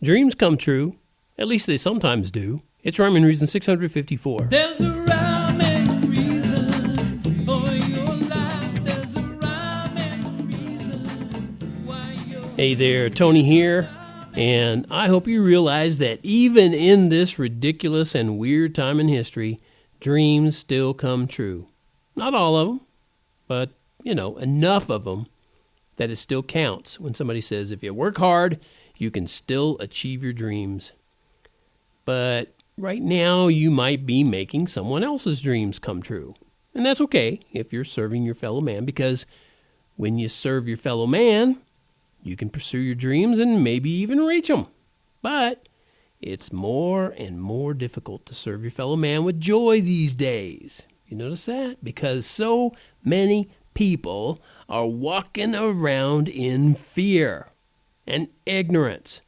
Dreams come true. At least they sometimes do. It's Rhyme and Reason 654. There's a rhyme and reason for your life. There's a rhyme and reason why you're... Hey there, Tony here. And I hope you realize that even in this ridiculous and weird time in history, dreams still come true. Not all of them, but, enough of them that it still counts when somebody says if you work hard, you can still achieve your dreams. But right now, you might be making someone else's dreams come true. And that's okay if you're serving your fellow man, because when you serve your fellow man, you can pursue your dreams and maybe even reach them. But it's more and more difficult to serve your fellow man with joy these days. You notice that? Because so many people are walking around in fear and ignorance.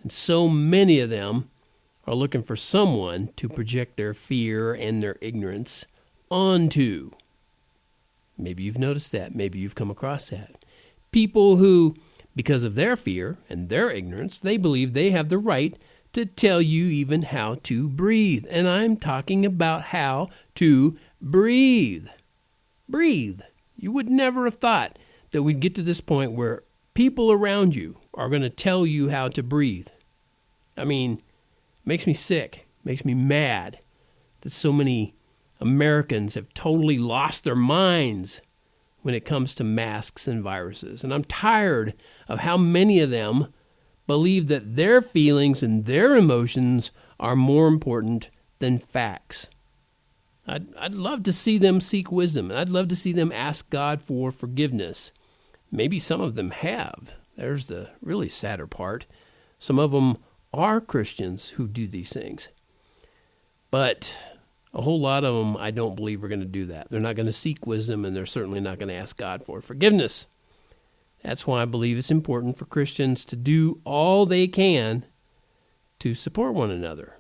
And so many of them are looking for someone to project their fear and their ignorance onto. Maybe you've noticed that. Maybe you've come across that. People who, because of their fear and their ignorance, they believe they have the right to tell you even how to breathe. And I'm talking about how to breathe. Breathe. You would never have thought that we'd get to this point where people around you are going to tell you how to breathe. I mean, it makes me sick, makes me mad that so many Americans have totally lost their minds when it comes to masks and viruses. And I'm tired of how many of them believe that their feelings and their emotions are more important than facts. I'd love to see them seek wisdom, and I'd love to see them ask God for forgiveness. Maybe some of them have. There's the really sadder part. Some of them are Christians who do these things. But a whole lot of them, I don't believe, are going to do that. They're not going to seek wisdom, and they're certainly not going to ask God for forgiveness. That's why I believe it's important for Christians to do all they can to support one another.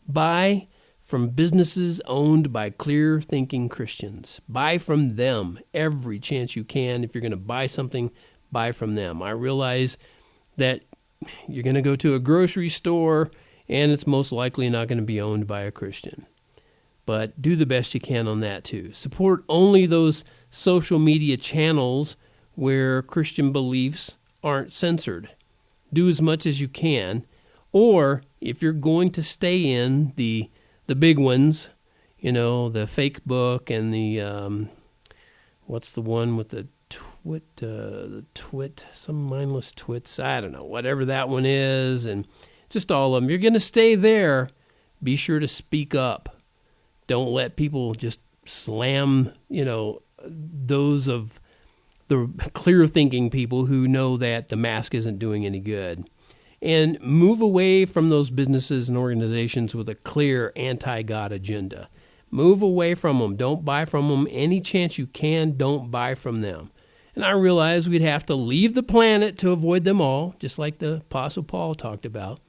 Buy from businesses owned by clear-thinking Christians. Buy from them every chance you can. If you're going to buy something, buy from them. I realize that you're going to go to a grocery store, and it's most likely not going to be owned by a Christian. But do the best you can on that too. Support only those social media channels where Christian beliefs aren't censored. Do as much as you can. Or if you're going to stay in the big ones, the Facebook and the, what's the one with the twit, some mindless twits, I don't know, whatever that one is, and just all of them. You're going to stay there. Be sure to speak up. Don't let people just slam, those of the clear-thinking people who know that the mask isn't doing any good. And move away from those businesses and organizations with a clear anti-God agenda. Move away from them. Don't buy from them. Any chance you can, don't buy from them. And I realize we'd have to leave the planet to avoid them all, just like the Apostle Paul talked about.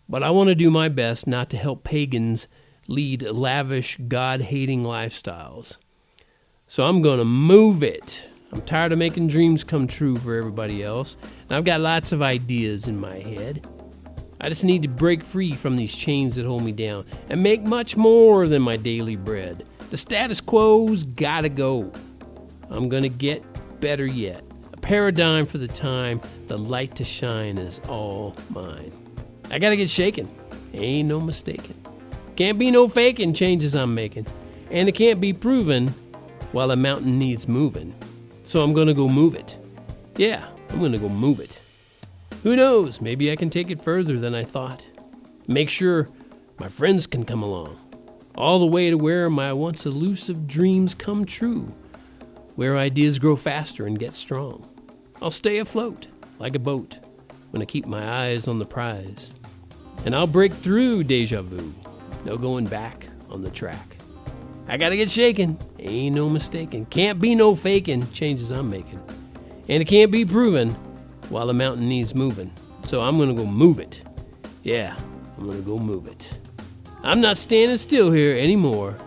But I want to do my best not to help pagans lead lavish, God-hating lifestyles. So I'm going to move it. I'm tired of making dreams come true for everybody else. And I've got lots of ideas in my head. I just need to break free from these chains that hold me down and make much more than my daily bread. The status quo's got to go. I'm going to get better yet. A paradigm for the time, the light to shine is all mine. I got to get shaken. Ain't no mistaking. Can't be no faking changes I'm making. And it can't be proven while a mountain needs moving. So I'm going to go move it. Yeah, I'm going to go move it. Who knows? Maybe I can take it further than I thought. Make sure my friends can come along. All the way to where my once elusive dreams come true. Where ideas grow faster and get strong. I'll stay afloat like a boat when I keep my eyes on the prize. And I'll break through deja vu. No going back on the track. I gotta get shaken. Ain't no mistaking. Can't be no faking changes I'm making. And it can't be proven while the mountain needs moving. So I'm gonna go move it. Yeah, I'm gonna go move it. I'm not standing still here anymore.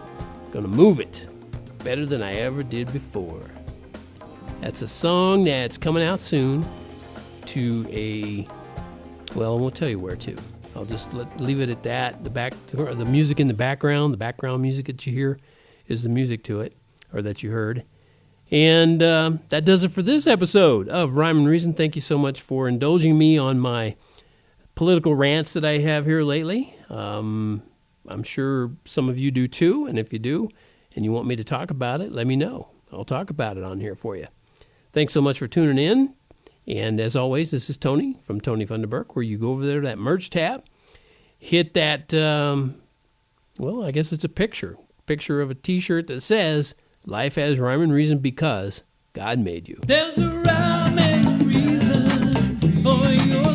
Gonna move it better than I ever did before. That's a song that's coming out soon to a Well, we'll tell you where to. I'll just leave it at that. The music in the background music that you hear is the music to it, or that you heard. And that does it for this episode of Rhyme and Reason. Thank you so much for indulging me on my political rants that I have here lately. I'm sure some of you do too, and if you do, and you want me to talk about it, let me know. I'll talk about it on here for you. Thanks so much for tuning in. And as always, this is Tony from Tony Funderburk, where you go over there to that merch tab, hit that, I guess it's a picture of a T-shirt that says, "Life has rhyme and reason because God made you." There's a rhyme and reason for your